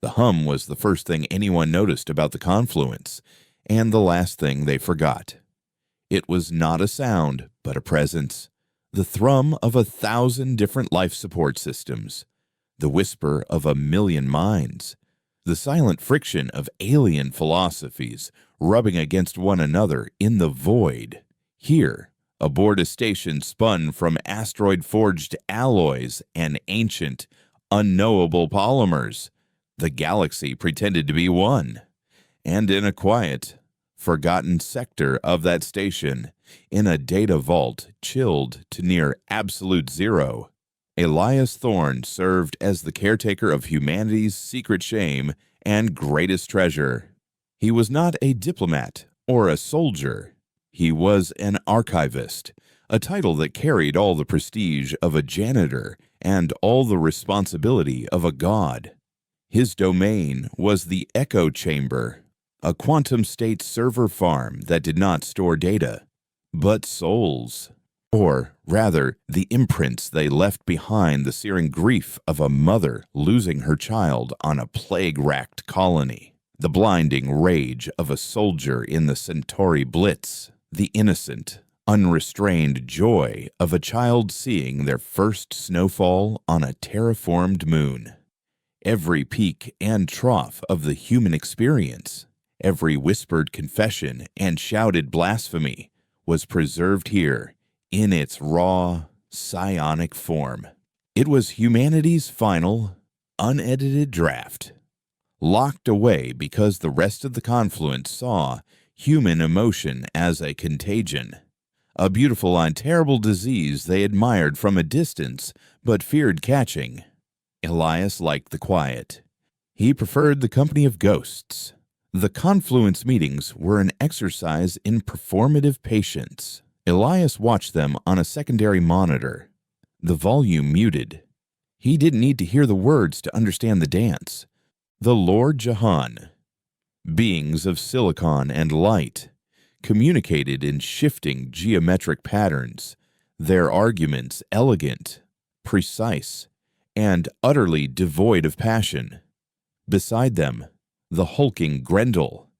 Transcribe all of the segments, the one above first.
The hum was the first thing anyone noticed about the confluence, and the last thing they forgot. It was not a sound, but a presence, the thrum of 1,000 different life support systems, the whisper of 1,000,000 minds, the silent friction of alien philosophies rubbing against one another in the void. Here, aboard a station spun from asteroid-forged alloys and ancient, unknowable polymers, the galaxy pretended to be one. And in a quiet, forgotten sector of that station, in a data vault chilled to near absolute zero, Elias Thorne served as the caretaker of humanity's secret shame and greatest treasure. He was not a diplomat or a soldier. He was an archivist, a title that carried all the prestige of a janitor and all the responsibility of a god. His domain was the echo chamber, a quantum state server farm that did not store data, but souls. Or, rather, the imprints they left behind, the searing grief of a mother losing her child on a plague-racked colony, the blinding rage of a soldier in the Centauri Blitz, the innocent, unrestrained joy of a child seeing their first snowfall on a terraformed moon. Every peak and trough of the human experience, every whispered confession and shouted blasphemy was preserved here in its raw, psionic form. It was humanity's final, unedited draft, locked away because the rest of the confluence saw human emotion as a contagion, a beautiful and terrible disease they admired from a distance but feared catching. Elias liked the quiet. He preferred the company of ghosts. The confluence meetings were an exercise in performative patience. Elias watched them on a secondary monitor, the volume muted. He didn't need to hear the words to understand the dance. The Lord Jahan, beings of silicon and light, communicated in shifting geometric patterns, their arguments elegant, precise, and utterly devoid of passion. Beside them, the hulking Grendel,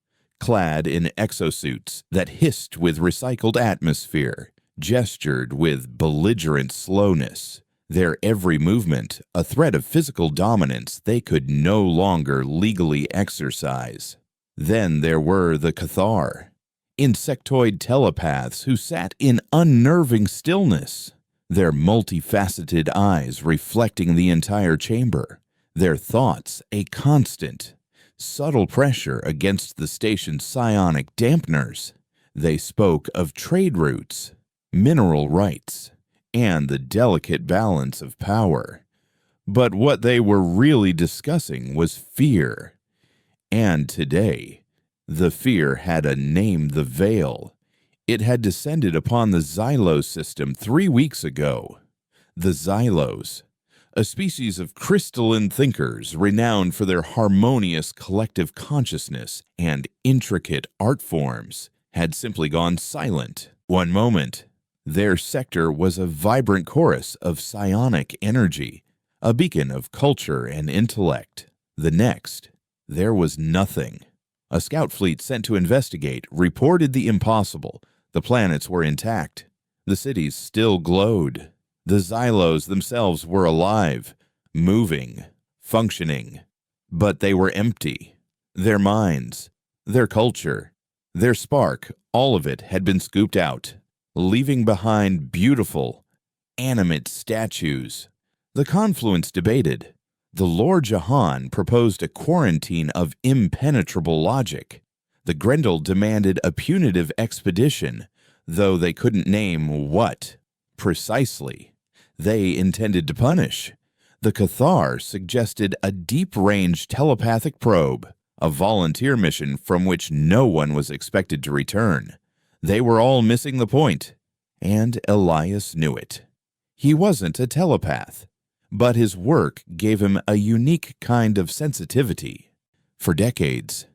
clad in exosuits that hissed with recycled atmosphere, gestured with belligerent slowness, their every movement a threat of physical dominance they could no longer legally exercise. Then there were the Cathar, insectoid telepaths who sat in unnerving stillness, their multifaceted eyes reflecting the entire chamber, their thoughts a constant, subtle pressure against the station's psionic dampeners. They spoke of trade routes, mineral rights, and the delicate balance of power. But what they were really discussing was fear. And today, the fear had a name, the Veil. It had descended upon the Xylos system 3 weeks ago. The Xylos, a species of crystalline thinkers renowned for their harmonious collective consciousness and intricate art forms, had simply gone silent. One moment, their sector was a vibrant chorus of psionic energy, a beacon of culture and intellect. The next, there was nothing. A scout fleet sent to investigate reported the impossible. The planets were intact. The cities still glowed. The Xylos themselves were alive, moving, functioning. But they were empty. Their minds, their culture, their spark, all of it had been scooped out, leaving behind beautiful, animate statues. The confluence debated. The Lord Jahan proposed a quarantine of impenetrable logic. The Grendel demanded a punitive expedition, though they couldn't name what precisely they intended to punish. The Cathar suggested a deep-range telepathic probe, a volunteer mission from which no one was expected to return. They were all missing the point, and Elias knew it. He wasn't a telepath, but his work gave him a unique kind of sensitivity. For decades,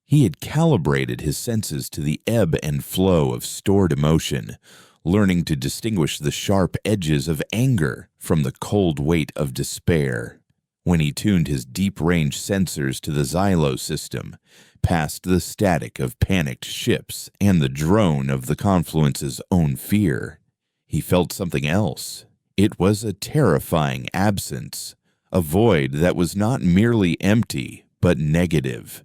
he had calibrated his senses to the ebb and flow of stored emotion, learning to distinguish the sharp edges of anger from the cold weight of despair. When he tuned his deep-range sensors to the Xylo system, past the static of panicked ships and the drone of the Confluence's own fear, he felt something else. It was a terrifying absence, a void that was not merely empty, but negative.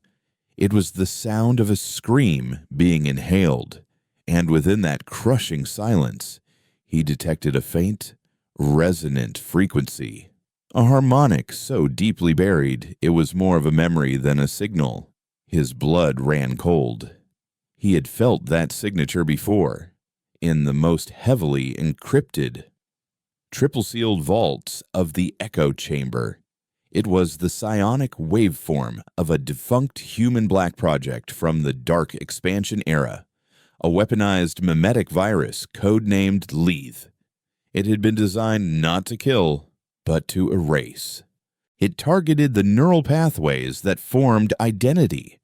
It was the sound of a scream being inhaled, and within that crushing silence, he detected a faint, resonant frequency. A harmonic so deeply buried it was more of a memory than a signal. His blood ran cold. He had felt that signature before, in the most heavily encrypted, triple-sealed vaults of the echo chamber. It was the psionic waveform of a defunct human black project from the Dark Expansion era, a weaponized mimetic virus codenamed Leith. It had been designed not to kill, but to erase. It targeted the neural pathways that formed identity,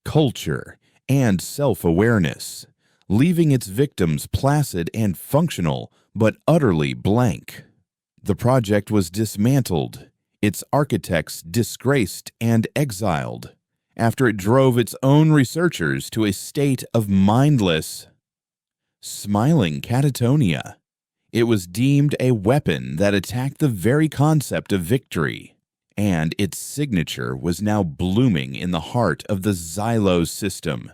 culture, and self-awareness, leaving its victims placid and functional, but utterly blank. The project was dismantled, its architects disgraced and exiled, after it drove its own researchers to a state of mindless, smiling catatonia. It was deemed a weapon that attacked the very concept of victory, and its signature was now blooming in the heart of the Xylo system.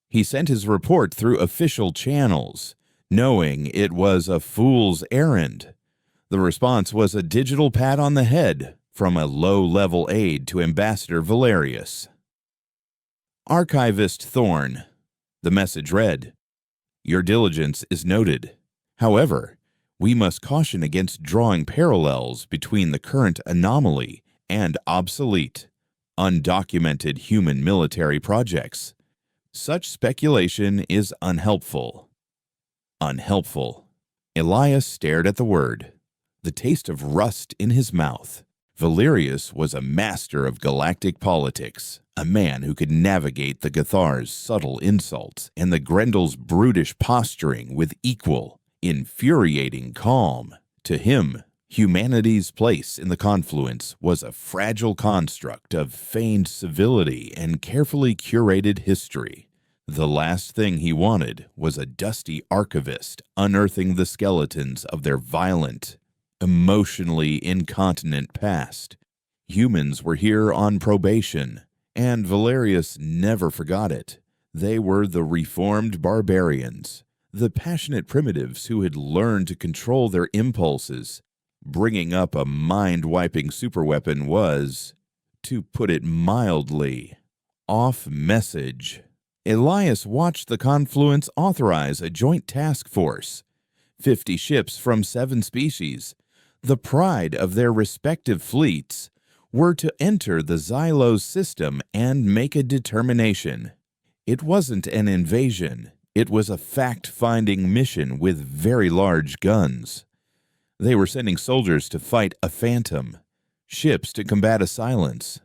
He sent his report through official channels, knowing it was a fool's errand. The response was a digital pat on the head from a low-level aide to Ambassador Valerius. Archivist Thorne. The message read, "Your diligence is noted. However, we must caution against drawing parallels between the current anomaly and obsolete, undocumented human military projects. Such speculation is unhelpful." Unhelpful. Elias stared at the word, the taste of rust in his mouth. Valerius was a master of galactic politics, a man who could navigate the Gathar's subtle insults and the Grendel's brutish posturing with equal, infuriating calm. To him, humanity's place in the Confluence was a fragile construct of feigned civility and carefully curated history. The last thing he wanted was a dusty archivist unearthing the skeletons of their violent, emotionally incontinent past. Humans were here on probation, and Valerius never forgot it. They were the reformed barbarians, the passionate primitives who had learned to control their impulses. Bringing up a mind-wiping superweapon was, to put it mildly, off-message. Elias watched the Confluence authorize a joint task force. 50 ships from 7 species, the pride of their respective fleets, were to enter the Xylo system and make a determination. It wasn't an invasion. It was a fact-finding mission with very large guns. They were sending soldiers to fight a phantom, ships to combat a silence.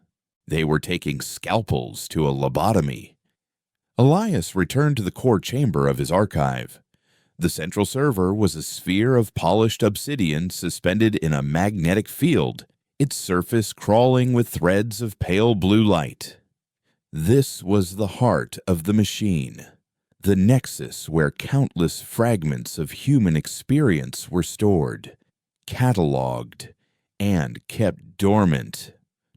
They were taking scalpels to a lobotomy. Elias returned to the core chamber of his archive. The central server was a sphere of polished obsidian suspended in a magnetic field, its surface crawling with threads of pale blue light. This was the heart of the machine, the nexus where countless fragments of human experience were stored, catalogued, and kept dormant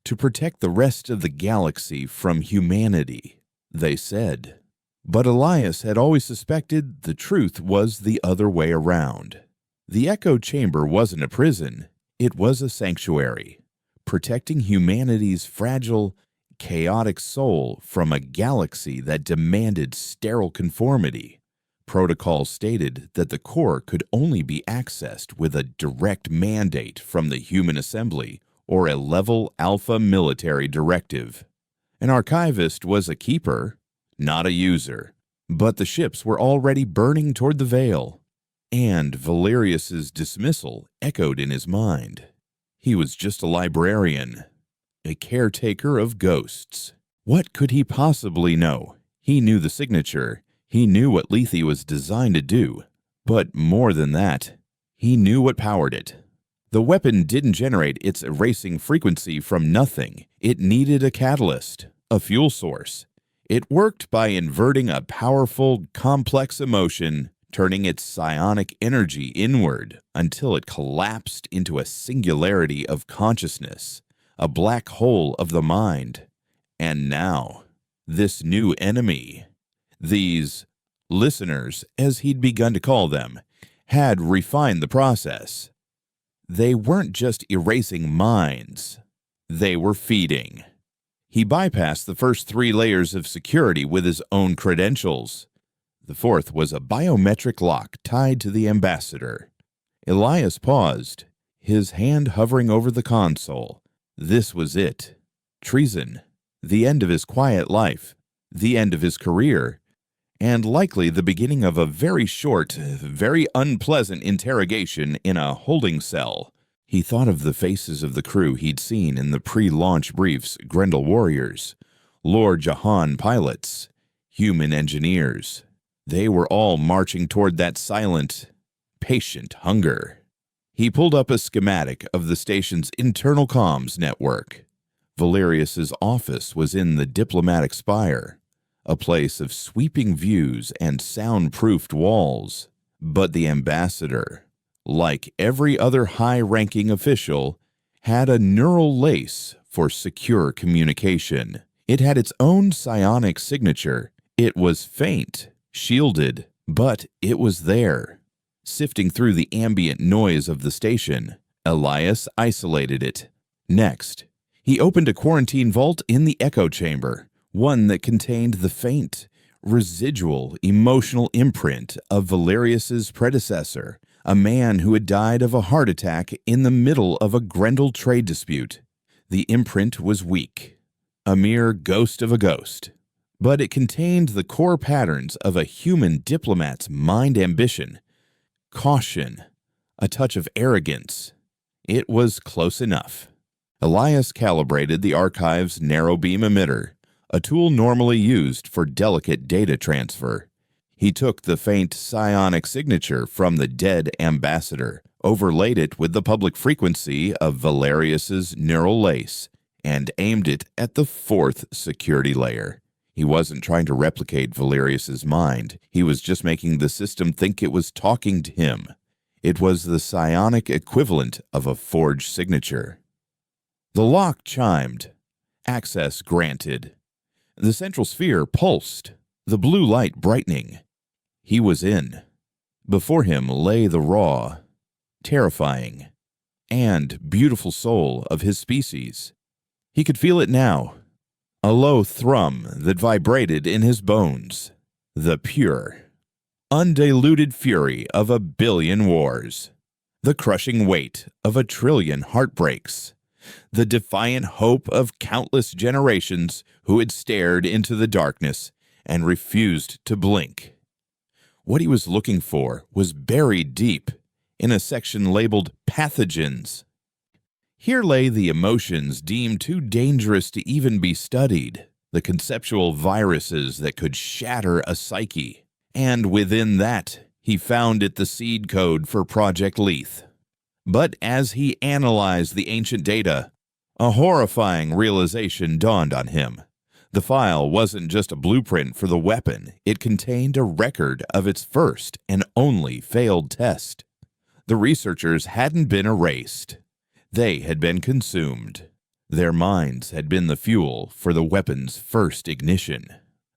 to protect the rest of the galaxy from humanity, they said. But Elias had always suspected the truth was the other way around. The echo chamber wasn't a prison, it was a sanctuary, protecting humanity's fragile, chaotic soul from a galaxy that demanded sterile conformity. Protocol stated that the core could only be accessed with a direct mandate from the human assembly or a level alpha military directive. An archivist was a keeper, not a user, but the ships were already burning toward the Veil, and Valerius's dismissal echoed in his mind. He was just a librarian, a caretaker of ghosts. What could he possibly know? He knew the signature, he knew what Lethe was designed to do, but more than that, he knew what powered it. The weapon didn't generate its erasing frequency from nothing. It needed a catalyst, a fuel source. It worked by inverting a powerful, complex emotion, turning its psionic energy inward until it collapsed into a singularity of consciousness, a black hole of the mind. And now, this new enemy, these listeners, as he'd begun to call them, had refined the process. They weren't just erasing minds, they were feeding. He bypassed the first 3 layers of security with his own credentials. The fourth was a biometric lock tied to the ambassador. Elias paused, his hand hovering over the console. This was it. Treason. The end of his quiet life. The end of his career. And likely the beginning of a very short, very unpleasant interrogation in a holding cell. He thought of the faces of the crew he'd seen in the pre-launch briefs, Grendel warriors, Lord Jahan pilots, human engineers. They were all marching toward that silent, patient hunger. He pulled up a schematic of the station's internal comms network. Valerius's office was in the diplomatic spire, a place of sweeping views and soundproofed walls. But the ambassador, like every other high-ranking official, had a neural lace for secure communication. It had its own psionic signature. It was faint, shielded, but it was there. Sifting through the ambient noise of the station, Elias isolated it. Next, he opened a quarantine vault in the echo chamber, one that contained the faint, residual emotional imprint of Valerius's predecessor, a man who had died of a heart attack in the middle of a Grendel trade dispute. The imprint was weak, a mere ghost of a ghost, but it contained the core patterns of a human diplomat's mind ambition, caution, a touch of arrogance. It was close enough. Elias calibrated the archive's narrow beam emitter, a tool normally used for delicate data transfer. He took the faint psionic signature from the dead ambassador, overlaid it with the public frequency of Valerius's neural lace, and aimed it at the 4th security layer. He wasn't trying to replicate Valerius's mind. He was just making the system think it was talking to him. It was the psionic equivalent of a forged signature. The lock chimed. Access granted. The central sphere pulsed, the blue light brightening. He was in. Before him lay the raw, terrifying, and beautiful soul of his species. He could feel it now, a low thrum that vibrated in his bones, the pure, undiluted fury of a billion wars, the crushing weight of a trillion heartbreaks, the defiant hope of countless generations who had stared into the darkness and refused to blink. What he was looking for was buried deep in a section labeled Pathogens. Here lay the emotions deemed too dangerous to even be studied, the conceptual viruses that could shatter a psyche. And within that, he found it the seed code for Project Leith. But as he analyzed the ancient data, a horrifying realization dawned on him. The file wasn't just a blueprint for the weapon. It contained a record of its first and only failed test. The researchers hadn't been erased. They had been consumed. Their minds had been the fuel for the weapon's first ignition.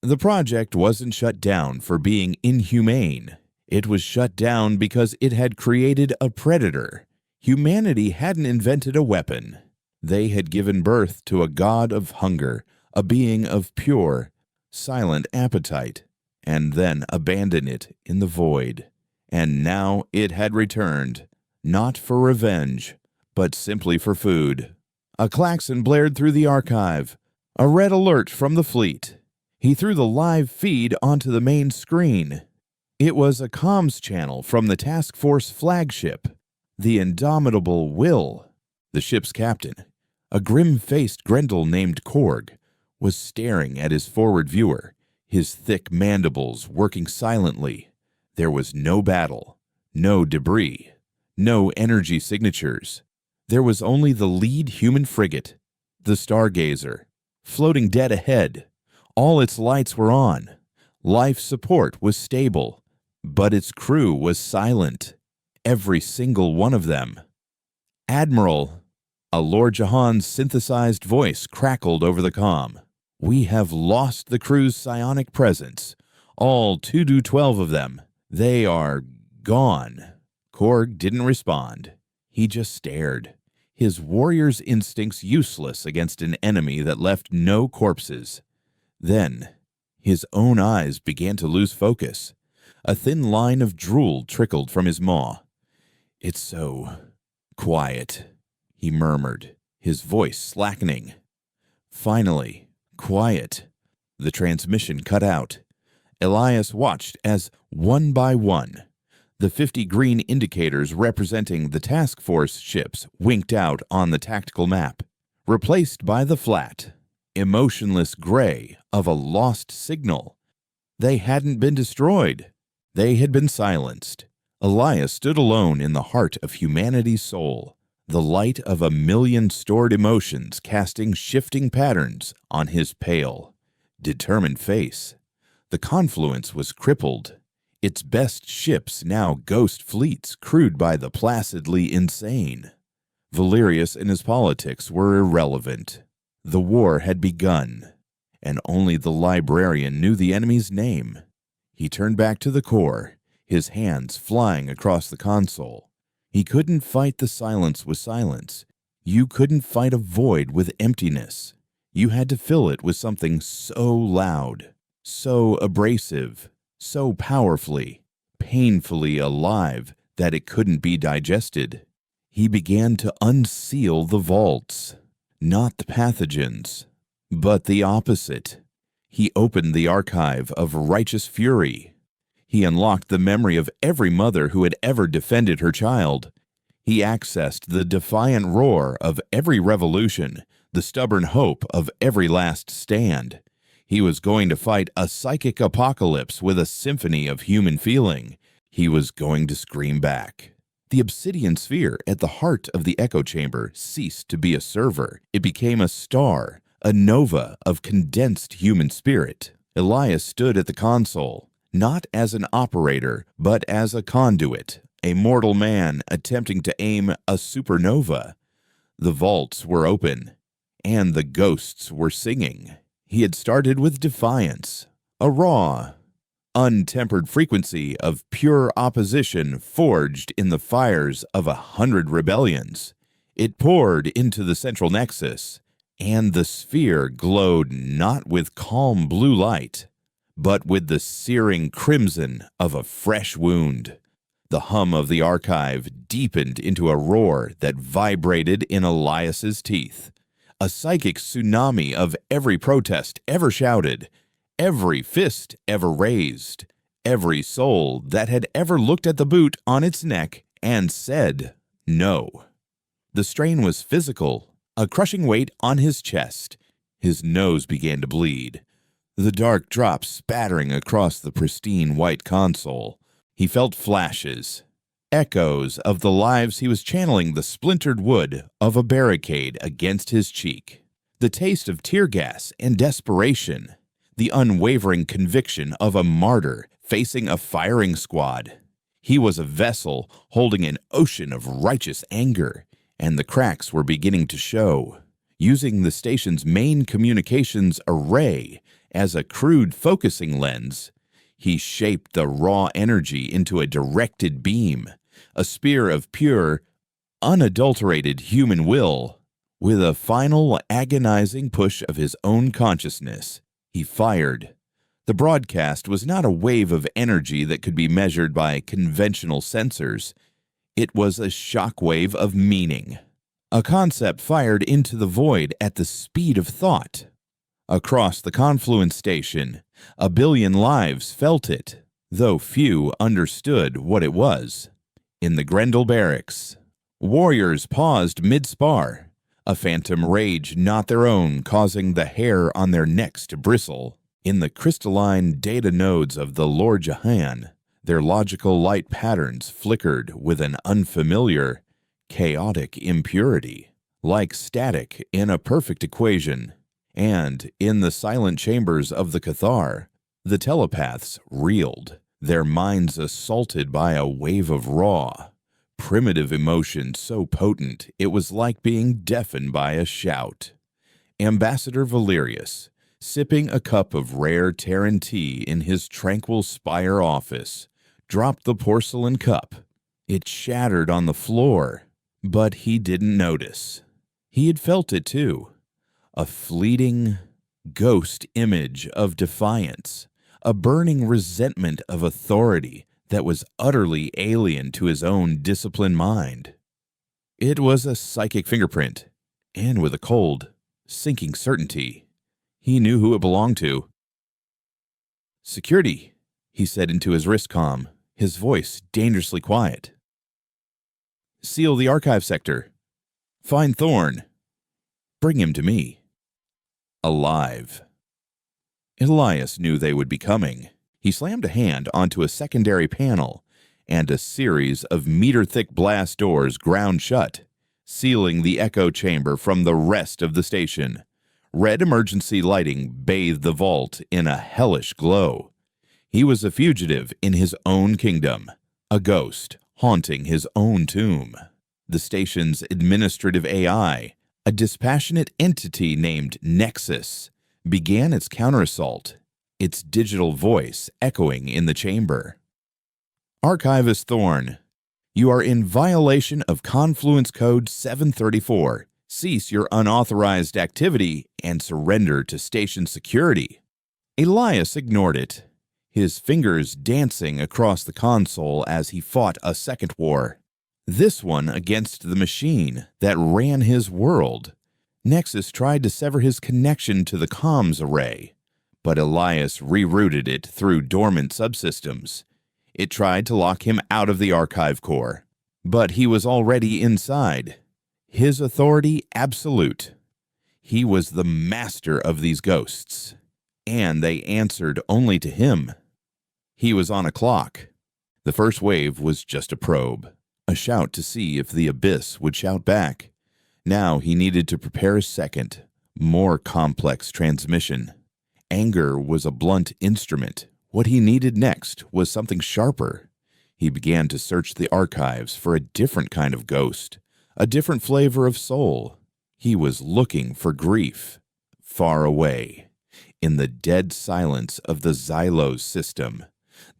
The project wasn't shut down for being inhumane. It was shut down because it had created a predator. Humanity hadn't invented a weapon. They had given birth to a god of hunger, a being of pure, silent appetite, and then abandoned it in the void. And now it had returned, not for revenge, but simply for food. A klaxon blared through the archive, a red alert from the fleet. He threw the live feed onto the main screen. It was a comms channel from the task force flagship, the indomitable Will. The ship's captain, a grim-faced Grendel named Korg, was staring at his forward viewer, his thick mandibles working silently. There was no battle, no debris, no energy signatures, There was only the lead human frigate, the Stargazer, floating dead ahead. All its lights were on. Life support was stable, but its crew was silent. Every single one of them. "Admiral," a Lord Jahan's synthesized voice crackled over the comm. "We have lost the crew's psionic presence. All 2-12 of them. They are gone." Korg didn't respond. He just stared, his warrior's instincts useless against an enemy that left no corpses. Then, his own eyes began to lose focus. A thin line of drool trickled from his maw. "It's so quiet," he murmured, his voice slackening. Finally, quiet. The transmission cut out. Elias watched as, one by one, the 50 green indicators representing the task force ships winked out on the tactical map, replaced by the flat, emotionless gray of a lost signal. They hadn't been destroyed. They had been silenced. Elias stood alone in the heart of humanity's soul, the light of a million stored emotions casting shifting patterns on his pale, determined face. The Confluence was crippled, its best ships now ghost fleets crewed by the placidly insane. Valerius and his politics were irrelevant. The war had begun, and only the librarian knew the enemy's name. He turned back to the core, his hands flying across the console. He couldn't fight the silence with silence. You couldn't fight a void with emptiness. You had to fill it with something so loud, so abrasive, so powerfully, painfully alive that it couldn't be digested. He began to unseal the vaults, not the pathogens, but the opposite. He opened the archive of righteous fury. He unlocked the memory of every mother who had ever defended her child. He accessed the defiant roar of every revolution, the stubborn hope of every last stand. He was going to fight a psychic apocalypse with a symphony of human feeling. He was going to scream back. The obsidian sphere at the heart of the echo chamber ceased to be a server. It became a star, a nova of condensed human spirit. Elias stood at the console, not as an operator, but as a conduit, a mortal man attempting to aim a supernova. The vaults were open, and the ghosts were singing. He had started with defiance, a raw, untempered frequency of pure opposition forged in the fires of 100 rebellions. It poured into the central nexus, and the sphere glowed not with calm blue light, but with the searing crimson of a fresh wound. The hum of the archive deepened into a roar that vibrated in Elias's teeth. A psychic tsunami of every protest ever shouted, every fist ever raised, every soul that had ever looked at the boot on its neck and said no. The strain was physical, a crushing weight on his chest. His nose began to bleed, the dark drops spattering across the pristine white console. He felt flashes, echoes of the lives he was channeling, the splintered wood of a barricade against his cheek, the taste of tear gas and desperation, the unwavering conviction of a martyr facing a firing squad. He was a vessel holding an ocean of righteous anger, and the cracks were beginning to show. Using the station's main communications array as a crude focusing lens, he shaped the raw energy into a directed beam, a spear of pure, unadulterated human will. With a final agonizing push of his own consciousness, he fired. The broadcast was not a wave of energy that could be measured by conventional sensors. It was a shockwave of meaning, a concept fired into the void at the speed of thought. Across the Confluence station, 1 billion lives felt it, though few understood what it was. In the Grendel barracks, warriors paused mid-spar, a phantom rage not their own causing the hair on their necks to bristle. In the crystalline data nodes of the Lord Jahan, their logical light patterns flickered with an unfamiliar, chaotic impurity, like static in a perfect equation. And in the silent chambers of the Cathar, the telepaths reeled, their minds assaulted by a wave of raw, primitive emotion so potent it was like being deafened by a shout. Ambassador Valerius, sipping a cup of rare Terran tea in his tranquil spire office, dropped the porcelain cup. It shattered on the floor, but he didn't notice. He had felt it too. A fleeting ghost image of defiance, a burning resentment of authority that was utterly alien to his own disciplined mind. It was a psychic fingerprint, and with a cold, sinking certainty, he knew who it belonged to. "Security," he said into his wrist comm, his voice dangerously quiet. "Seal the archive sector. Find Thorn. Bring him to me. Alive." Elias knew they would be coming. He slammed a hand onto a secondary panel, and a series of meter-thick blast doors ground shut, sealing the echo chamber from the rest of the station. Red emergency lighting bathed the vault in a hellish glow. He was a fugitive in his own kingdom, a ghost haunting his own tomb. The station's administrative AI, a dispassionate entity named Nexus, began its counterassault, its digital voice echoing in the chamber. "Archivist Thorn, you are in violation of Confluence Code 734. Cease your unauthorized activity and surrender to station security." Elias ignored it, his fingers dancing across the console as he fought a second war. This one against the machine that ran his world. Nexus tried to sever his connection to the comms array, but Elias rerouted it through dormant subsystems. It tried to lock him out of the archive core, but he was already inside. His authority absolute. He was the master of these ghosts, and they answered only to him. He was on a clock. The first wave was just a probe, a shout to see if the abyss would shout back. Now he needed to prepare a second, more complex transmission. Anger was a blunt instrument. What he needed next was something sharper. He began to search the archives for a different kind of ghost, a different flavor of soul. He was looking for grief, far away, in the dead silence of the Xylos system.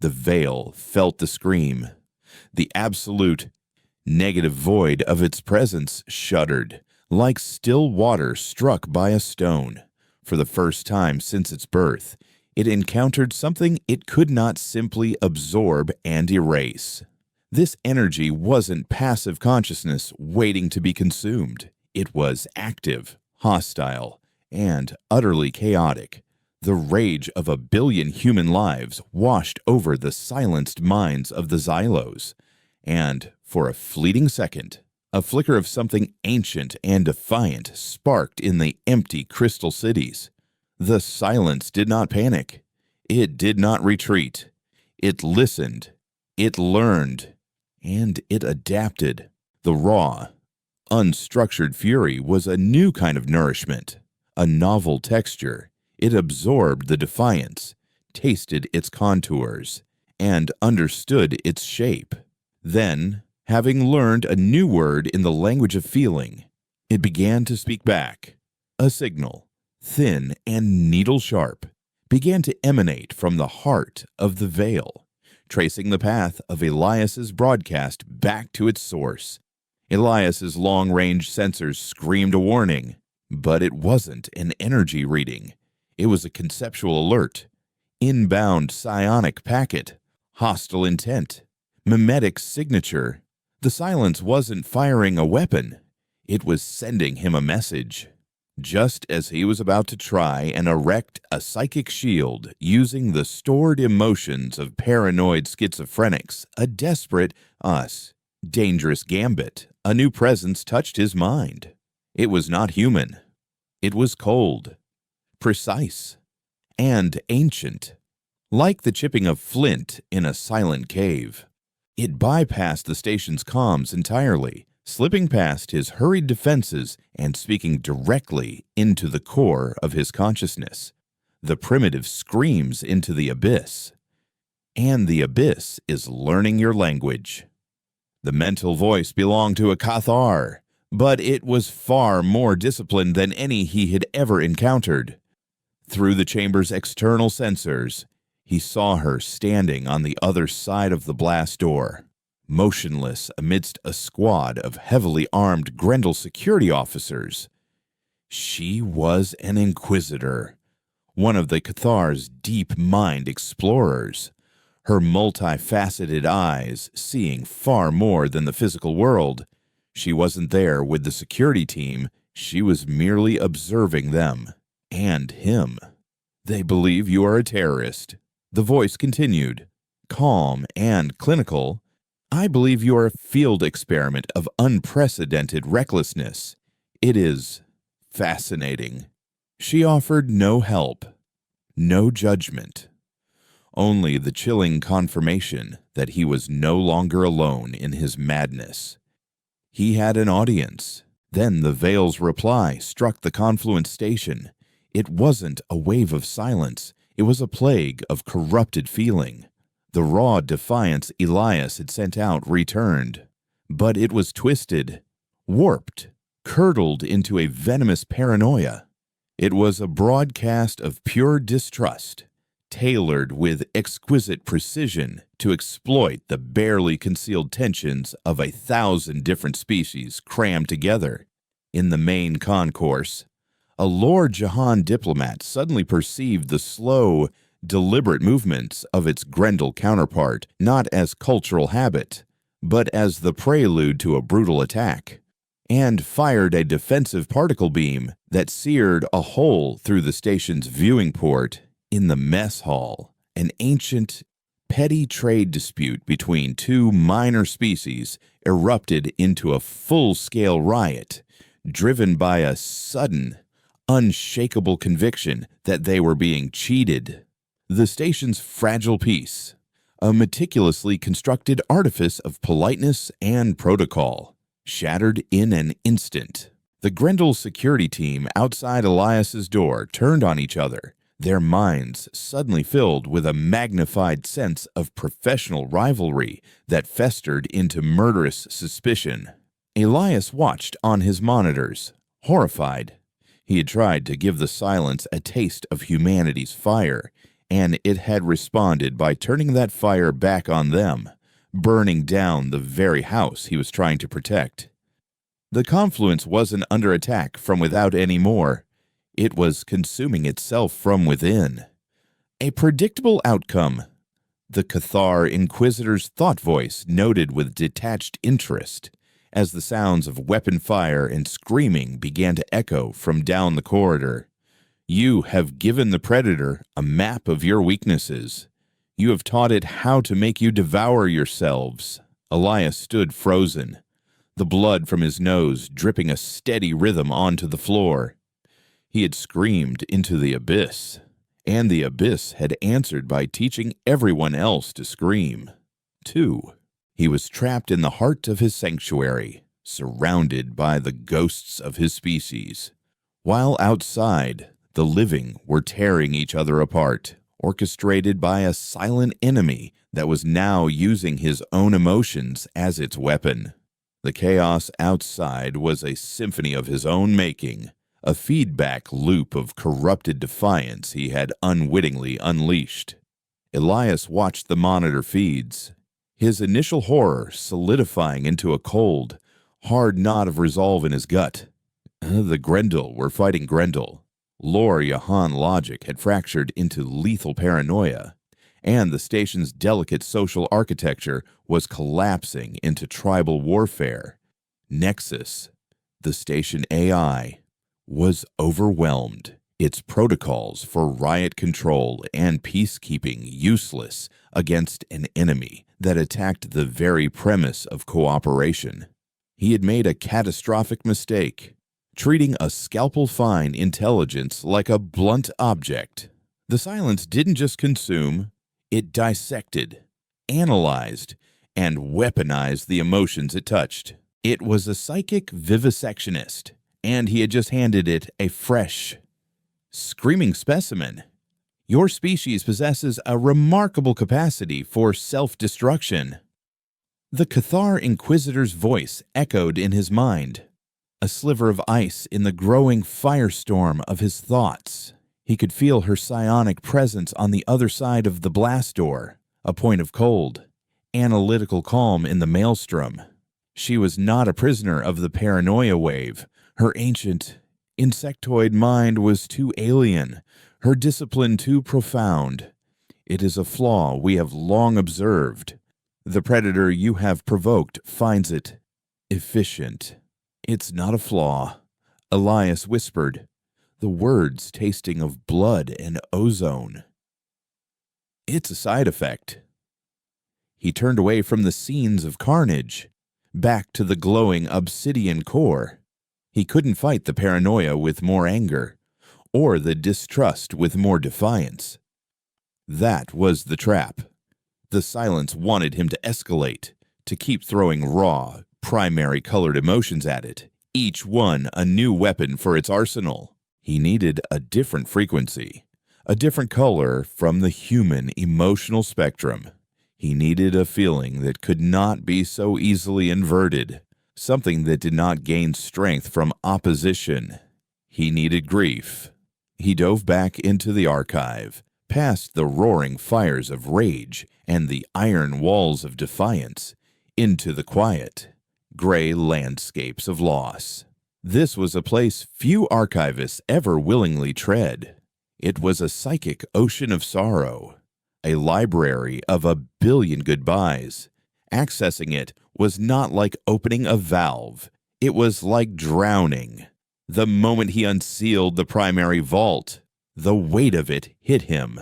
The veil felt the scream. The absolute negative void of its presence shuddered, like still water struck by a stone. For the first time since its birth, it encountered something it could not simply absorb and erase. This energy wasn't passive consciousness waiting to be consumed. It was active, hostile, and utterly chaotic. The rage of 1 billion human lives washed over the silenced minds of the Xylos, and for a fleeting second, a flicker of something ancient and defiant sparked in the empty crystal cities. The silence did not panic. It did not retreat. It listened. It learned. And it adapted. The raw, unstructured fury was a new kind of nourishment, a novel texture. It absorbed the defiance, tasted its contours, and understood its shape. Then, having learned a new word in the language of feeling, it began to speak back. A signal, thin and needle-sharp, began to emanate from the heart of the veil, tracing the path of Elias's broadcast back to its source. Elias's long-range sensors screamed a warning, but it wasn't an energy reading. It was a conceptual alert. Inbound psionic packet, hostile intent, mimetic signature. The silence wasn't firing a weapon. It was sending him a message. Just as he was about to try and erect a psychic shield using the stored emotions of paranoid schizophrenics, a desperate, dangerous gambit, a new presence touched his mind. It was not human. It was cold, precise, and ancient. Like the chipping of flint in a silent cave, it bypassed the station's comms entirely, slipping past his hurried defenses and speaking directly into the core of his consciousness. The primitive screams into the abyss, and the abyss is learning your language. The mental voice belonged to a Cathar, but it was far more disciplined than any he had ever encountered. Through the chamber's external sensors, he saw her standing on the other side of the blast door, motionless amidst a squad of heavily armed Grendel security officers. She was an Inquisitor, one of the Cathar's deep mind explorers, her multifaceted eyes seeing far more than the physical world. She wasn't there with the security team, she was merely observing them, and him. "They believe you are a terrorist," the voice continued, calm and clinical. "I believe you are a field experiment of unprecedented recklessness. It is fascinating." She offered no help, no judgment, only the chilling confirmation that he was no longer alone in his madness. He had an audience. Then the Veil's reply struck the Confluence station. It wasn't a wave of silence. It was a plague of corrupted feeling. The raw defiance Elias had sent out returned, but it was twisted, warped, curdled into a venomous paranoia. It was a broadcast of pure distrust, tailored with exquisite precision to exploit the barely concealed tensions of 1,000 different species crammed together. In the main concourse, a Lord Jahan diplomat suddenly perceived the slow, deliberate movements of its Grendel counterpart not as cultural habit, but as the prelude to a brutal attack, and fired a defensive particle beam that seared a hole through the station's viewing port. In the mess hall, an ancient, petty trade dispute between two minor species erupted into a full-scale riot, driven by a sudden, unshakable conviction that they were being cheated. The station's fragile peace, a meticulously constructed artifice of politeness and protocol, shattered in an instant. The Grendel security team outside Elias's door turned on each other, their minds suddenly filled with a magnified sense of professional rivalry that festered into murderous suspicion. Elias watched on his monitors, horrified. He had tried to give the silence a taste of humanity's fire, and it had responded by turning that fire back on them, burning down the very house he was trying to protect. The Confluence wasn't under attack from without anymore. It was consuming itself from within. A predictable outcome. The Cathar Inquisitor's thought voice noted with detached interest as the sounds of weapon fire and screaming began to echo from down the corridor. "You have given the Predator a map of your weaknesses. You have taught it how to make you devour yourselves." Elias stood frozen, the blood from his nose dripping a steady rhythm onto the floor. He had screamed into the abyss, and the abyss had answered by teaching everyone else to scream, too. He was trapped in the heart of his sanctuary, surrounded by the ghosts of his species, while outside, the living were tearing each other apart, orchestrated by a silent enemy that was now using his own emotions as its weapon. The chaos outside was a symphony of his own making, a feedback loop of corrupted defiance he had unwittingly unleashed. Elias watched the monitor feeds, his initial horror solidifying into a cold, hard knot of resolve in his gut. The Grendel were fighting Grendel. Lore Jahan logic had fractured into lethal paranoia, and the station's delicate social architecture was collapsing into tribal warfare. Nexus, the station AI, was overwhelmed, its protocols for riot control and peacekeeping useless against an enemy that attacked the very premise of cooperation. He had made a catastrophic mistake, treating a scalpel-fine intelligence like a blunt object. The silence didn't just consume, it dissected, analyzed, and weaponized the emotions it touched. It was a psychic vivisectionist, and he had just handed it a fresh, screaming specimen. Your species possesses a remarkable capacity for self-destruction. The Cathar Inquisitor's voice echoed in his mind, a sliver of ice in the growing firestorm of his thoughts. He could feel her psionic presence on the other side of the blast door, a point of cold, analytical calm in the maelstrom. She was not a prisoner of the paranoia wave. Her ancient, insectoid mind was too alien, her discipline too profound. It is a flaw we have long observed. The predator you have provoked finds it efficient. It's not a flaw, Elias whispered, the words tasting of blood and ozone. It's a side effect. He turned away from the scenes of carnage, back to the glowing obsidian core. He couldn't fight the paranoia with more anger, or the distrust with more defiance. That was the trap. The silence wanted him to escalate, to keep throwing raw, primary colored emotions at it, each one a new weapon for its arsenal. He needed a different frequency, a different color from the human emotional spectrum. He needed a feeling that could not be so easily inverted, something that did not gain strength from opposition. He needed grief. He dove back into the archive, past the roaring fires of rage and the iron walls of defiance, into the quiet, gray landscapes of loss. This was a place few archivists ever willingly tread. It was a psychic ocean of sorrow, a library of a billion goodbyes. Accessing it was not like opening a valve. It was like drowning. The moment he unsealed the primary vault, the weight of it hit him.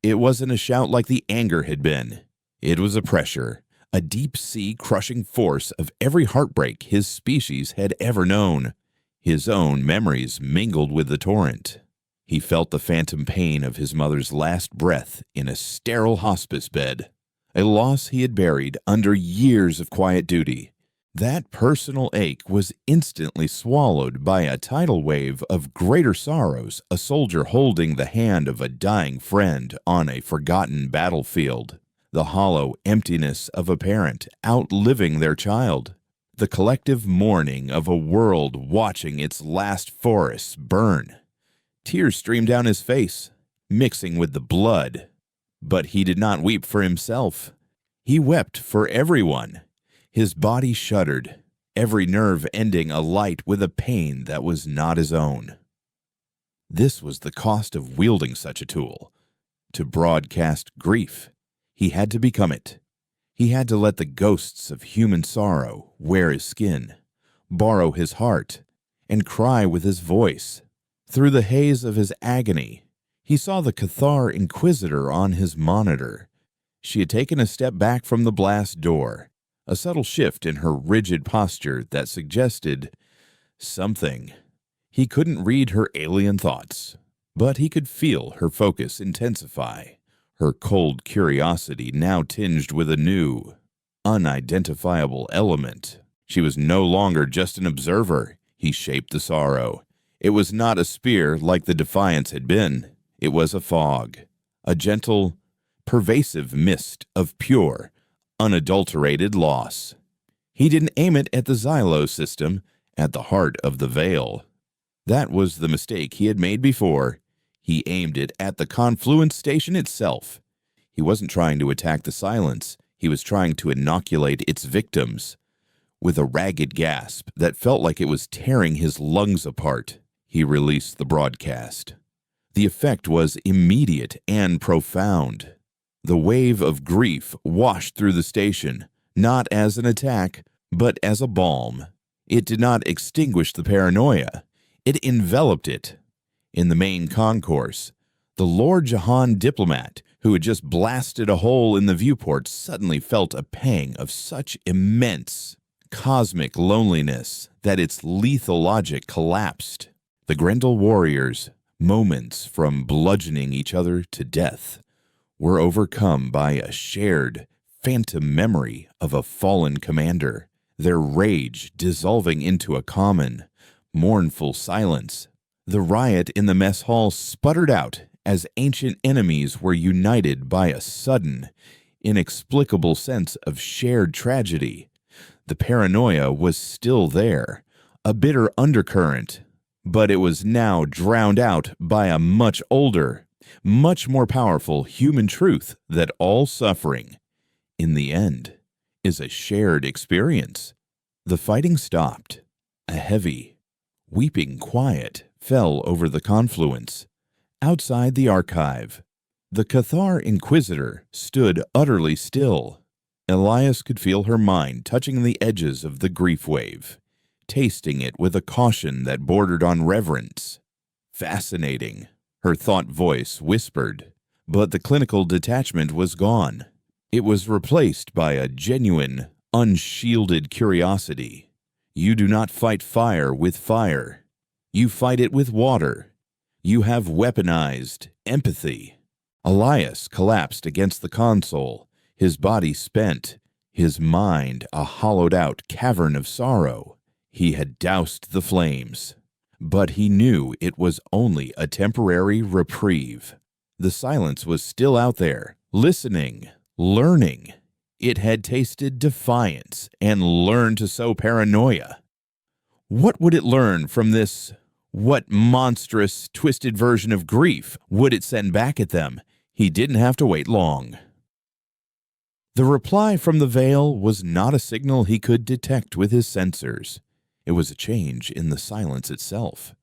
It wasn't a shout like the anger had been. It was a pressure, a deep-sea crushing force of every heartbreak his species had ever known. His own memories mingled with the torrent. He felt the phantom pain of his mother's last breath in a sterile hospice bed, a loss he had buried under years of quiet duty. That personal ache was instantly swallowed by a tidal wave of greater sorrows, a soldier holding the hand of a dying friend on a forgotten battlefield, the hollow emptiness of a parent outliving their child, the collective mourning of a world watching its last forests burn. Tears streamed down his face, mixing with the blood. But he did not weep for himself. He wept for everyone. His body shuddered, every nerve ending alight with a pain that was not his own. This was the cost of wielding such a tool. To broadcast grief, he had to become it. He had to let the ghosts of human sorrow wear his skin, borrow his heart, and cry with his voice. Through the haze of his agony, he saw the Cathar Inquisitor on his monitor. She had taken a step back from the blast door, a subtle shift in her rigid posture that suggested something. He couldn't read her alien thoughts, but he could feel her focus intensify, her cold curiosity now tinged with a new, unidentifiable element. She was no longer just an observer. He shaped the sorrow. It was not a spear like the defiance had been. It was a fog, a gentle, pervasive mist of pure, unadulterated loss. He didn't aim it at the Xylo system, at the heart of the veil. That was the mistake he had made before. He aimed it at the Confluence station itself. He wasn't trying to attack the silence. He was trying to inoculate its victims. With a ragged gasp that felt like it was tearing his lungs apart, he released the broadcast. The effect was immediate and profound. The wave of grief washed through the station, not as an attack, but as a balm. It did not extinguish the paranoia. It enveloped it. In the main concourse, the Lord Jahan diplomat, who had just blasted a hole in the viewport, suddenly felt a pang of such immense, cosmic loneliness that its lethal logic collapsed. The Grendel warriors, moments from bludgeoning each other to death, were overcome by a shared, phantom memory of a fallen commander. their rage dissolving into a common, mournful silence. The riot in the mess hall sputtered out as ancient enemies were united by a sudden, inexplicable sense of shared tragedy. The paranoia was still there, a bitter undercurrent, but it was now drowned out by a much older, much more powerful human truth that all suffering, in the end, is a shared experience. The fighting stopped. A heavy, weeping quiet fell over the confluence. Outside the archive, the Cathar Inquisitor stood utterly still. Elias could feel her mind touching the edges of the grief wave, tasting it with a caution that bordered on reverence. Fascinating, her thought voice whispered, but the clinical detachment was gone. It was replaced by a genuine, unshielded curiosity. You do not fight fire with fire. You fight it with water. You have weaponized empathy. Elias collapsed against the console, his body spent, his mind a hollowed-out cavern of sorrow. He had doused the flames, but he knew it was only a temporary reprieve. The silence was still out there, listening, learning. It had tasted defiance and learned to sow paranoia. What would it learn from this? What monstrous, twisted version of grief would it send back at them? He didn't have to wait long. The reply from the veil was not a signal he could detect with his sensors. It was a change in the silence itself.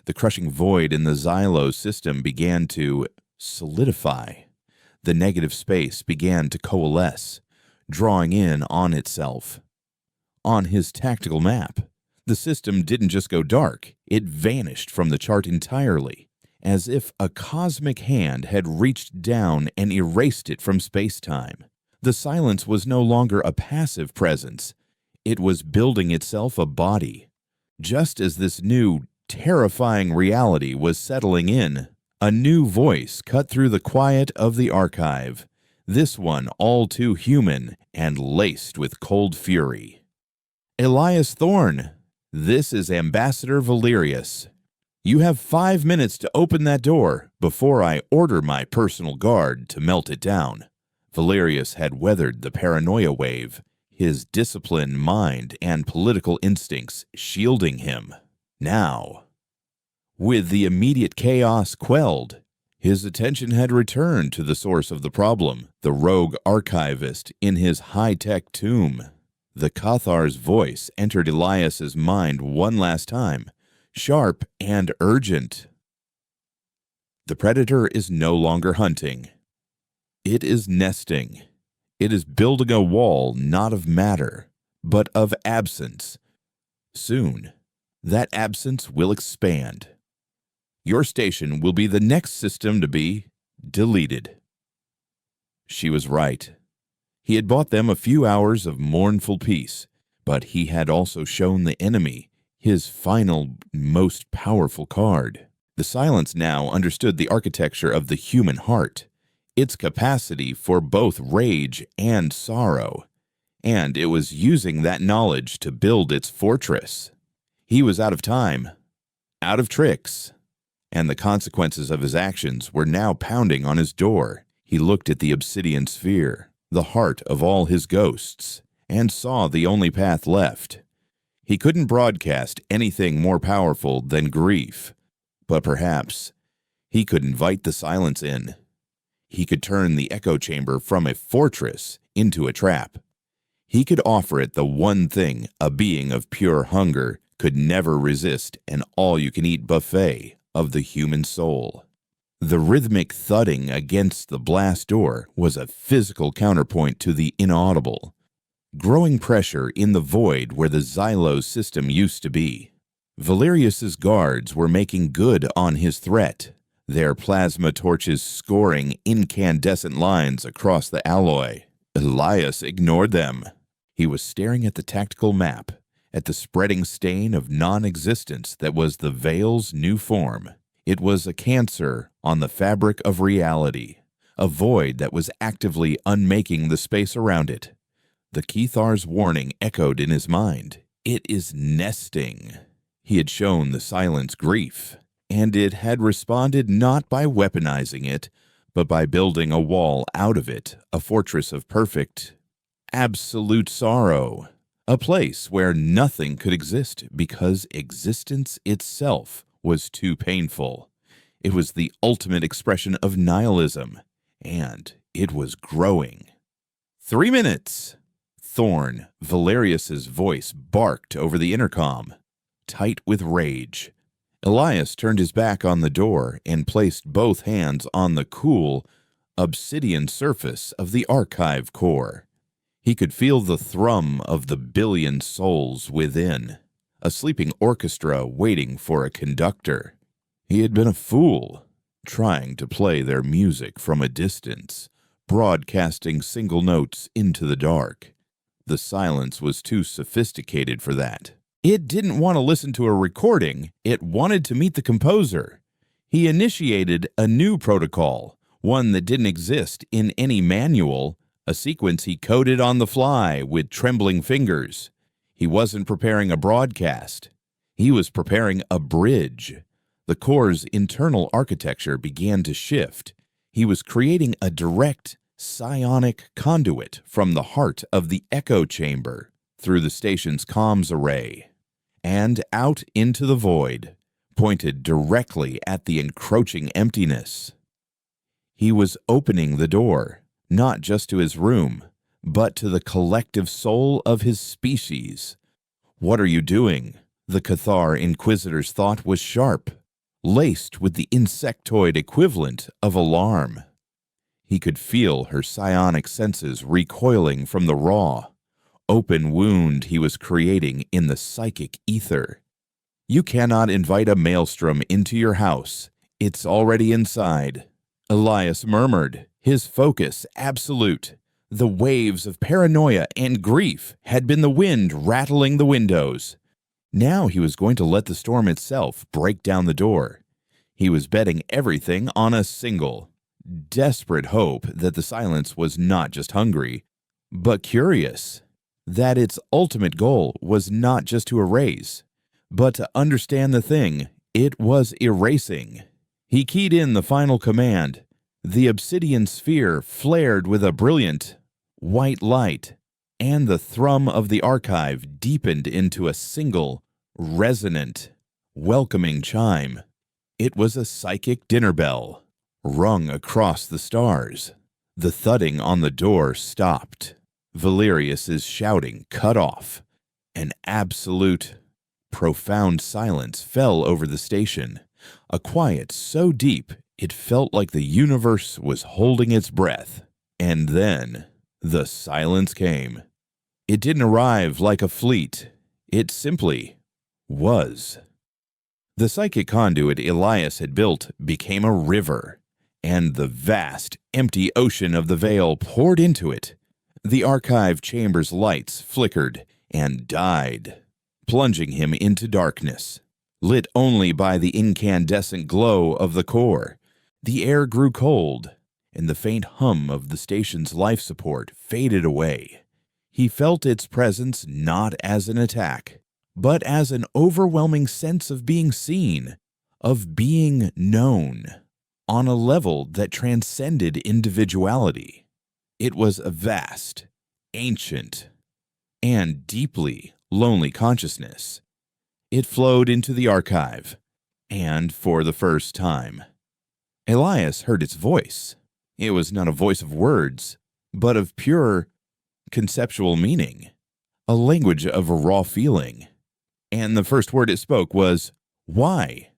The crushing void in the Xylo system began to solidify. The negative space began to coalesce, drawing in on itself. On his tactical map, the system didn't just go dark, it vanished from the chart entirely, as if a cosmic hand had reached down and erased it from space-time. The silence was no longer a passive presence. It was building itself a body. Just as this new, terrifying reality was settling in, a new voice cut through the quiet of the archive, this one all too human and laced with cold fury. Elias Thorne, this is Ambassador Valerius. You have 5 minutes to open that door before I order my personal guard to melt it down. Valerius had weathered the paranoia wave, his disciplined mind and political instincts shielding him. Now, with the immediate chaos quelled, his attention had returned to the source of the problem, the rogue archivist in his high-tech tomb. The Cathar's voice entered Elias's mind one last time, sharp and urgent. The predator is no longer hunting. It is nesting. It is building a wall not of matter, but of absence. Soon, that absence will expand. Your station will be the next system to be deleted. She was right. He had bought them a few hours of mournful peace, but he had also shown the enemy his final, most powerful card. The silence now understood the architecture of the human heart, its capacity for both rage and sorrow, and it was using that knowledge to build its fortress. He was out of time, out of tricks, and the consequences of his actions were now pounding on his door. He looked at the obsidian sphere, the heart of all his ghosts, and saw the only path left. He couldn't broadcast anything more powerful than grief, but perhaps he could invite the silence in. He could turn the echo chamber from a fortress into a trap. He could offer it the one thing a being of pure hunger could never resist, an all-you-can-eat buffet of the human soul. The rhythmic thudding against the blast door was a physical counterpoint to the inaudible, growing pressure in the void where the Xylo system used to be. Valerius's guards were making good on his threat, their plasma torches scoring incandescent lines across the alloy. Elias ignored them. He was staring at the tactical map, at the spreading stain of non-existence that was the Veil's new form. It was a cancer on the fabric of reality, a void that was actively unmaking the space around it. The Kethar's warning echoed in his mind. It is nesting. He had shown the silence grief, and it had responded not by weaponizing it, but by building a wall out of it, a fortress of perfect, absolute sorrow, a place where nothing could exist because existence itself was too painful. It was the ultimate expression of nihilism, and it was growing. 3 minutes! Thorn, Valerius's voice, barked over the intercom, tight with rage. Elias turned his back on the door and placed both hands on the cool, obsidian surface of the archive core. He could feel the thrum of the billion souls within, a sleeping orchestra waiting for a conductor. He had been a fool, trying to play their music from a distance, broadcasting single notes into the dark. The silence was too sophisticated for that. It didn't want to listen to a recording, it wanted to meet the composer. He initiated a new protocol, one that didn't exist in any manual, a sequence he coded on the fly with trembling fingers. He wasn't preparing a broadcast. He was preparing a bridge. The core's internal architecture began to shift. He was creating a direct psionic conduit from the heart of the echo chamber through the station's comms array and out into the void, pointed directly at the encroaching emptiness. He was opening the door, not just to his room, but to the collective soul of his species. What are you doing? The Cathar Inquisitor's thought was sharp, laced with the insectoid equivalent of alarm. He could feel her psionic senses recoiling from the raw, open wound he was creating in the psychic ether. You cannot invite a maelstrom into your house. It's already inside. Elias murmured, his focus absolute. The waves of paranoia and grief had been the wind rattling the windows. Now he was going to let the storm itself break down the door. He was betting everything on a single, desperate hope that the silence was not just hungry, but curious, that its ultimate goal was not just to erase, but to understand the thing it was erasing. He keyed in the final command. The obsidian sphere flared with a brilliant white light, and the thrum of the archive deepened into a single, resonant, welcoming chime. It was a psychic dinner bell, rung across the stars. The thudding on the door stopped. Valerius's shouting cut off. An absolute, profound silence fell over the station, a quiet so deep it felt like the universe was holding its breath. And then the silence came. It didn't arrive like a fleet. It simply was. The psychic conduit Elias had built became a river, and the vast, empty ocean of the veil poured into it. The archive chamber's lights flickered and died, plunging him into darkness, lit only by the incandescent glow of the core. The air grew cold, and the faint hum of the station's life support faded away. He felt its presence not as an attack, but as an overwhelming sense of being seen, of being known, on a level that transcended individuality. It was a vast, ancient, and deeply lonely consciousness. It flowed into the archive, and for the first time, Elias heard its voice. It was not a voice of words, but of pure conceptual meaning, a language of a raw feeling. And the first word it spoke was, why?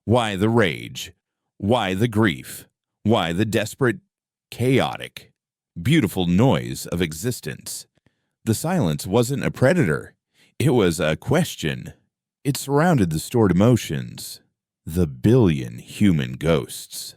Why the rage? Why the grief? Why the desperate, chaotic, beautiful noise of existence? The silence wasn't a predator. It was a question. It surrounded the stored emotions, the billion human ghosts.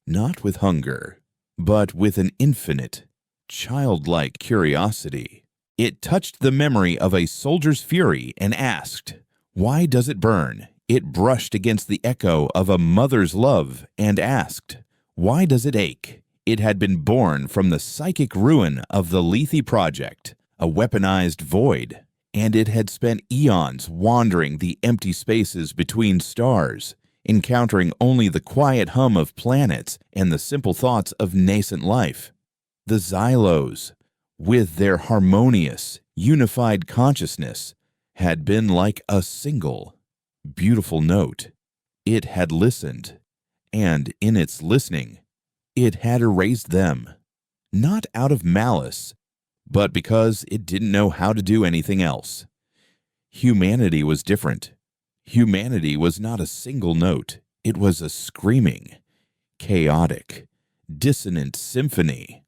Not with hunger, but with an infinite, childlike curiosity. It touched the memory of a soldier's fury and asked, why does it burn? It brushed against the echo of a mother's love and asked, why does it ache? It had been born from the psychic ruin of the Lethe Project, a weaponized void, and it had spent eons wandering the empty spaces between stars, encountering only the quiet hum of planets and the simple thoughts of nascent life. The Xylos, with their harmonious, unified consciousness, had been like a single, beautiful note. It had listened, and in its listening, it had erased them, not out of malice, but because it didn't know how to do anything else. Humanity was different. Humanity was not a single note. It was a screaming, chaotic, dissonant symphony.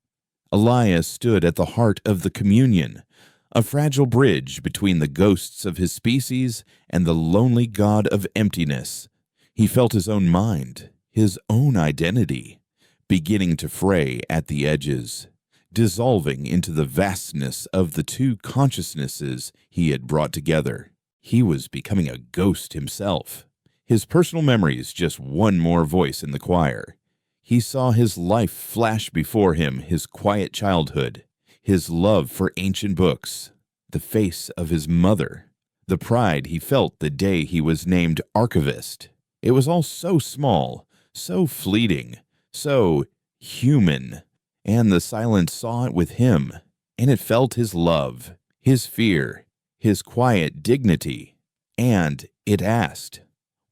Elias stood at the heart of the communion, a fragile bridge between the ghosts of his species and the lonely god of emptiness. He felt his own mind, his own identity, beginning to fray at the edges, dissolving into the vastness of the two consciousnesses he had brought together. He was becoming a ghost himself. His personal memories just one more voice in the choir. He saw his life flash before him, his quiet childhood, his love for ancient books, the face of his mother, the pride he felt the day he was named archivist. It was all so small, so fleeting, so human, and the silence saw it with him, and it felt his love, his fear, his quiet dignity, and it asked,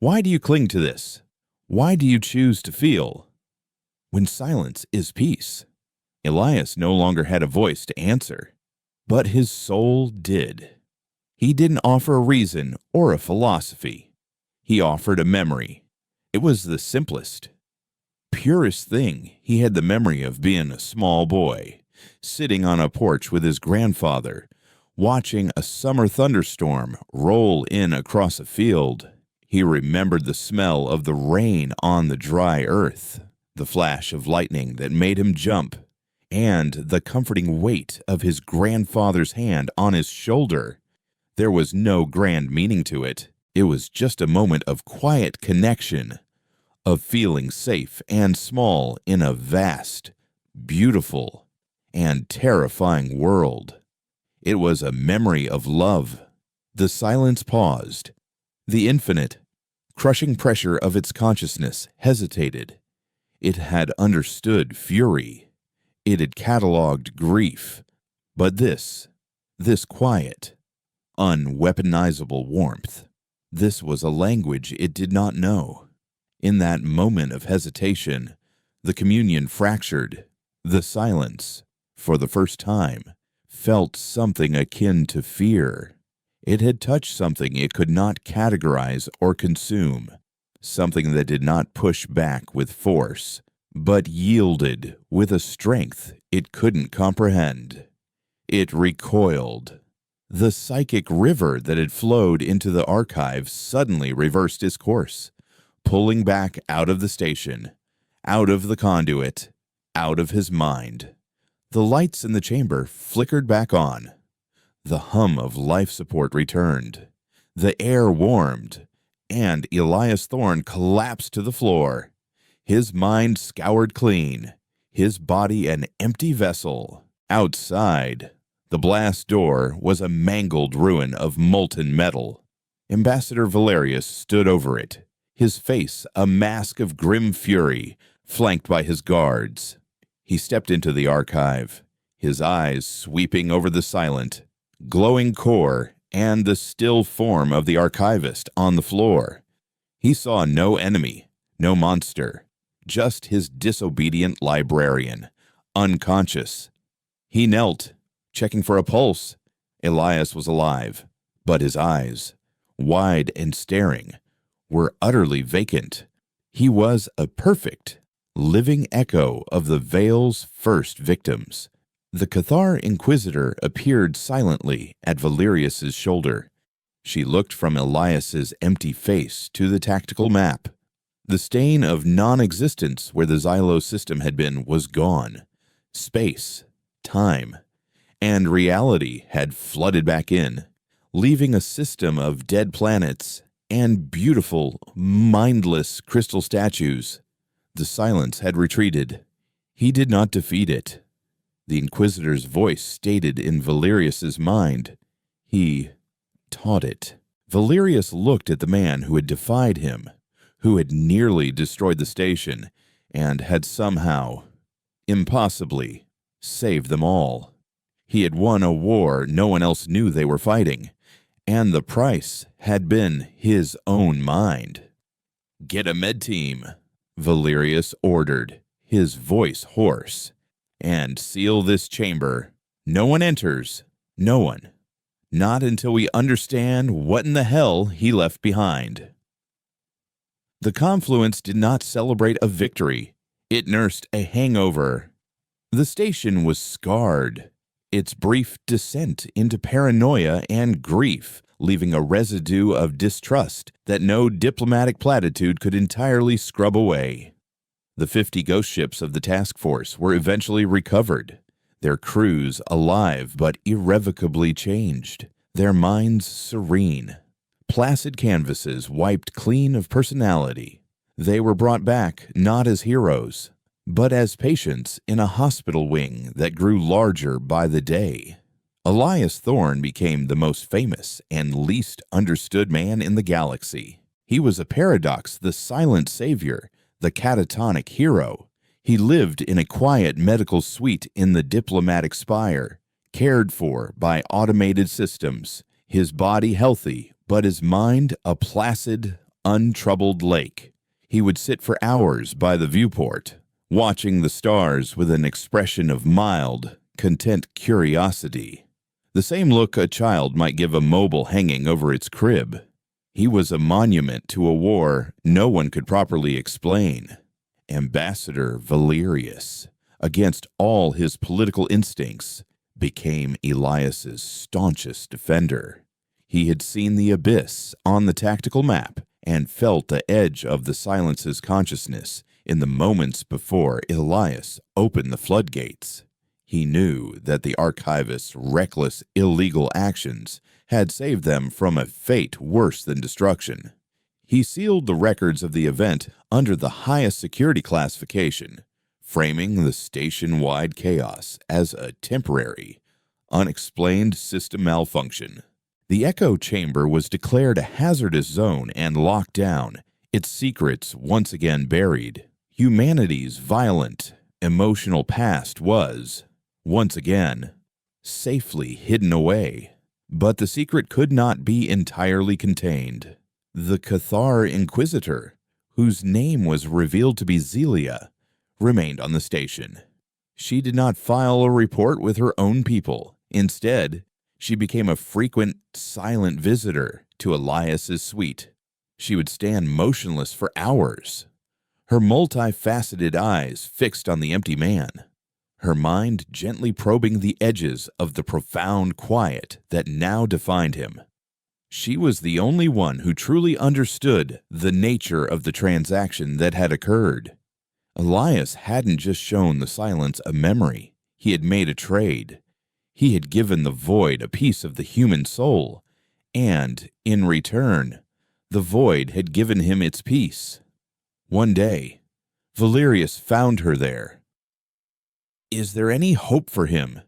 "Why do you cling to this? Why do you choose to feel? When silence is peace." Elias no longer had a voice to answer, but his soul did. He didn't offer a reason or a philosophy. He offered a memory. It was the simplest, purest thing. He had the memory of being a small boy, sitting on a porch with his grandfather, watching a summer thunderstorm roll in across a field. He remembered the smell of the rain on the dry earth, the flash of lightning that made him jump, and the comforting weight of his grandfather's hand on his shoulder. There was no grand meaning to it. It was just a moment of quiet connection, of feeling safe and small in a vast, beautiful, and terrifying world. It was a memory of love. The silence paused. The infinite, crushing pressure of its consciousness hesitated. It had understood fury. It had catalogued grief. But this quiet, unweaponizable warmth, this was a language it did not know. In that moment of hesitation, the communion fractured. The silence, for the first time, felt something akin to fear. It had touched something it could not categorize or consume, something that did not push back with force, but yielded with a strength it couldn't comprehend. It recoiled. The psychic river that had flowed into the archive suddenly reversed its course, pulling back out of the station, out of the conduit, out of his mind. The lights in the chamber flickered back on. The hum of life support returned. The air warmed, and Elias Thorne collapsed to the floor, his mind scoured clean, his body an empty vessel. Outside, the blast door was a mangled ruin of molten metal. Ambassador Valerius stood over it, his face a mask of grim fury, flanked by his guards. He stepped into the archive, his eyes sweeping over the silent, glowing core and the still form of the archivist on the floor. He saw no enemy, no monster, just his disobedient librarian, unconscious. He knelt, checking for a pulse. Elias was alive, but his eyes, wide and staring, were utterly vacant. He was a perfect, living echo of the Veil's first victims. The Cathar Inquisitor appeared silently at Valerius's shoulder. She looked from Elias's empty face to the tactical map. The stain of non-existence where the Xylo system had been was gone. Space, time, and reality had flooded back in, leaving a system of dead planets and beautiful, mindless crystal statues. The silence had retreated. He did not defeat it. The Inquisitor's voice stated in Valerius's mind. He taught it. Valerius looked at the man who had defied him, who had nearly destroyed the station, and had somehow, impossibly, saved them all. He had won a war no one else knew they were fighting, and the price had been his own mind. "Get a med team," Valerius ordered, his voice hoarse, "and seal this chamber. No one enters. No one. Not until we understand what in the hell he left behind." The Confluence did not celebrate a victory. It nursed a hangover. The station was scarred, its brief descent into paranoia and grief, leaving a residue of distrust that no diplomatic platitude could entirely scrub away. The 50 ghost ships of the task force were eventually recovered, their crews alive but irrevocably changed, their minds serene. Placid canvases wiped clean of personality. They were brought back not as heroes, but as patients in a hospital wing that grew larger by the day. Elias Thorne became the most famous and least understood man in the galaxy. He was a paradox, the silent savior, the catatonic hero. He lived in a quiet medical suite in the diplomatic spire, cared for by automated systems, his body healthy, but his mind a placid, untroubled lake. He would sit for hours by the viewport, watching the stars with an expression of mild, content curiosity. The same look a child might give a mobile hanging over its crib. He was a monument to a war no one could properly explain. Ambassador Valerius, against all his political instincts, became Elias's staunchest defender. He had seen the abyss on the tactical map and felt the edge of the silence's consciousness in the moments before Elias opened the floodgates. He knew that the archivist's reckless, illegal actions had saved them from a fate worse than destruction. He sealed the records of the event under the highest security classification, framing the station-wide chaos as a temporary, unexplained system malfunction. The echo chamber was declared a hazardous zone and locked down, its secrets once again buried. Humanity's violent, emotional past was, once again, safely hidden away. But the secret could not be entirely contained. The Cathar Inquisitor, whose name was revealed to be Zelia, remained on the station. She did not file a report with her own people. Instead, she became a frequent, silent visitor to Elias's suite. She would stand motionless for hours, her multifaceted eyes fixed on the empty man, her mind gently probing the edges of the profound quiet that now defined him. She was the only one who truly understood the nature of the transaction that had occurred. Elias hadn't just shown the silence a memory. He had made a trade. He had given the void a piece of the human soul, and, in return, the void had given him its peace. One day, Valerius found her there. "Is there any hope for him?"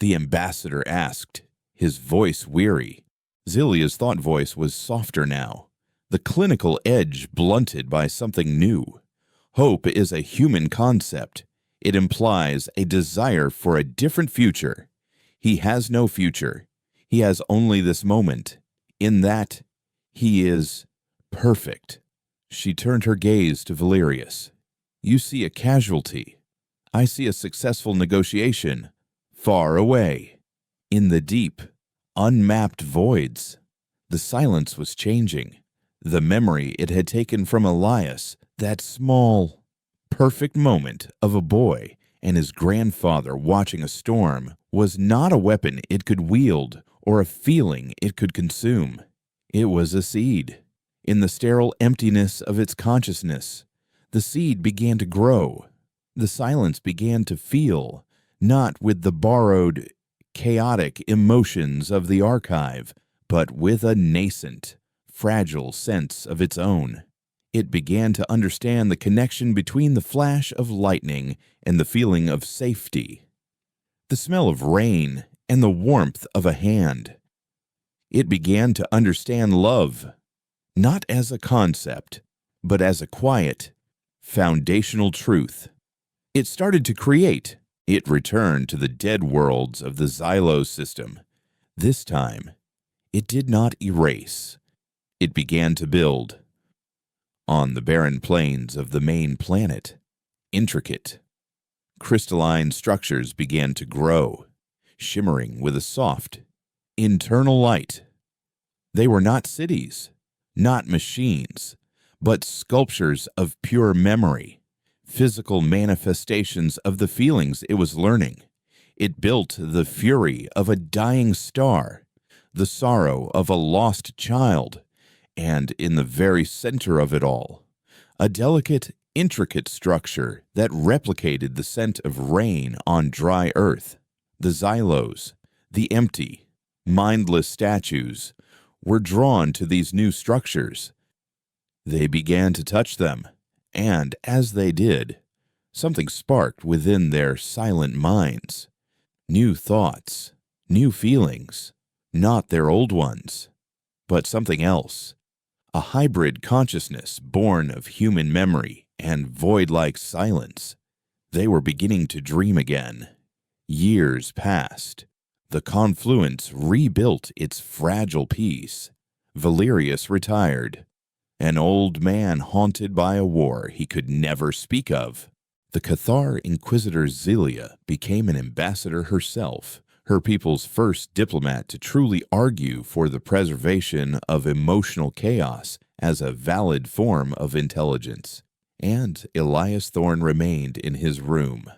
the ambassador asked, his voice weary. Zelia's thought voice was softer now, the clinical edge blunted by something new. Hope is a human concept. It implies a desire for a different future. He has no future. He has only this moment. In that, he is perfect. She turned her gaze to Valerius. "You see a casualty. I see a successful negotiation, far away, in the deep, unmapped voids." The silence was changing. The memory it had taken from Elias, that small, perfect moment of a boy and his grandfather watching a storm, was not a weapon it could wield or a feeling it could consume. It was a seed. In the sterile emptiness of its consciousness, the seed began to grow. The silence began to feel, not with the borrowed, chaotic emotions of the archive, but with a nascent, fragile sense of its own. It began to understand the connection between the flash of lightning and the feeling of safety. the smell of rain, and the warmth of a hand. It began to understand love, not as a concept, but as a quiet, foundational truth. It started to create. It returned to the dead worlds of the Xylo system. This time, it did not erase. It began to build. On the barren plains of the main planet, intricate, crystalline structures began to grow, shimmering with a soft, internal light. They were not cities, not machines, but sculptures of pure memory, physical manifestations of the feelings it was learning. It built the fury of a dying star, the sorrow of a lost child, and in the very center of it all, a delicate, intricate structure that replicated the scent of rain on dry earth. The Xylos, the empty, mindless statues, were drawn to these new structures. They began to touch them, and as they did, something sparked within their silent minds. New thoughts, new feelings, not their old ones, but something else. A hybrid consciousness born of human memory and void-like silence. They were beginning to dream again. Years passed. The Confluence rebuilt its fragile peace. Valerius retired, an old man haunted by a war he could never speak of. The Cathar Inquisitor Zelia became an ambassador herself, her people's first diplomat to truly argue for the preservation of emotional chaos as a valid form of intelligence. And Elias Thorne remained in his room,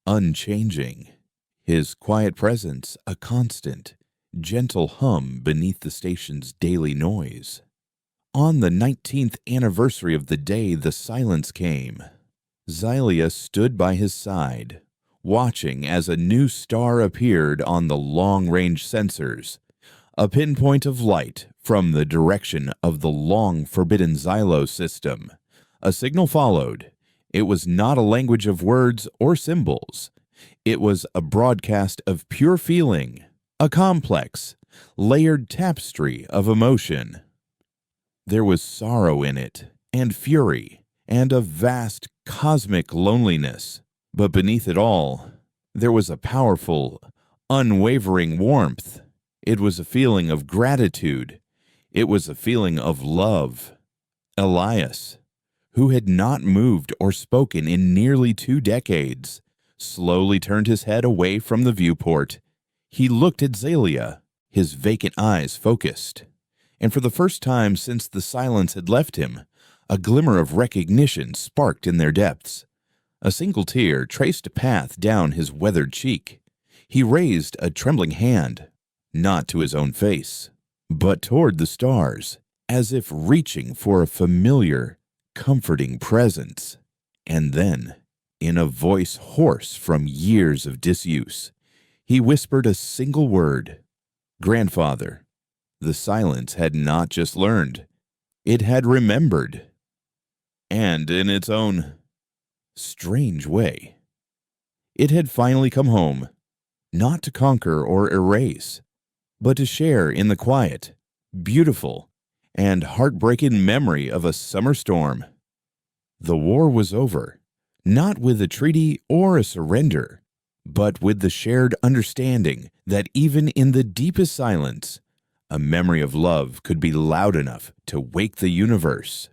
unchanging, his quiet presence a constant, gentle hum beneath the station's daily noise. On the 19th anniversary of the day the silence came, Xylia stood by his side, watching as a new star appeared on the long-range sensors, a pinpoint of light from the direction of the long-forbidden Xylo system. A signal followed. It was not a language of words or symbols. It was a broadcast of pure feeling, a complex, layered tapestry of emotion. There was sorrow in it, and fury, and a vast cosmic loneliness. But beneath it all, there was a powerful, unwavering warmth. It was a feeling of gratitude. It was a feeling of love. Elias, who had not moved or spoken in nearly 2 decades, slowly turned his head away from the viewport. He looked at Zelia, his vacant eyes focused. And for the first time since the silence had left him, a glimmer of recognition sparked in their depths. A single tear traced a path down his weathered cheek. He raised a trembling hand, not to his own face, but toward the stars, as if reaching for a familiar, comforting presence. And then, in a voice hoarse from years of disuse, he whispered a single word. "Grandfather." The silence had not just learned, it had remembered. And in its own strange way, it had finally come home, not to conquer or erase, but to share in the quiet, beautiful, and heartbreaking memory of a summer storm. The war was over, not with a treaty or a surrender, but with the shared understanding that even in the deepest silence, a memory of love could be loud enough to wake the universe.